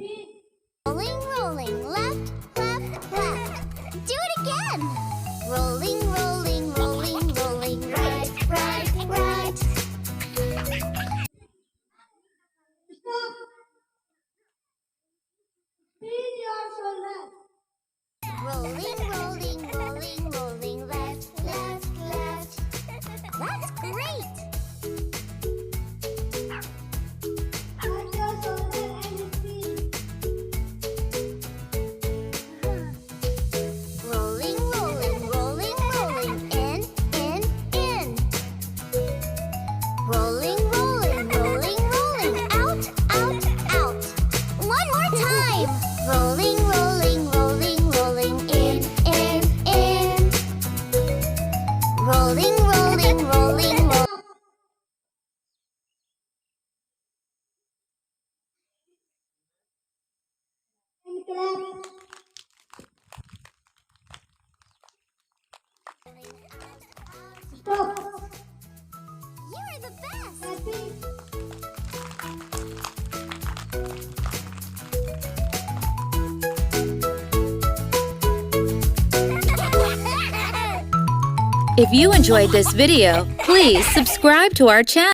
Rolling, rolling, left, left, left. Do it again. Rolling, rolling, rolling, rolling, right, right, right. Stop. Spin your shoulder. Rolling, rolling, rolling, rolling, left, left, left. That's great. Touch your shoulder and spin. Rolling, rolling, rolling, rolling, in, in. Rolling, rolling, rolling, rolling, out, out, out. One more time. Rolling, rolling, rolling, rolling, in, in. Rolling, rolling, rolling, rolling. And clap. Stop. You're the best. Happy. If you enjoyed this video, please subscribe to our channel.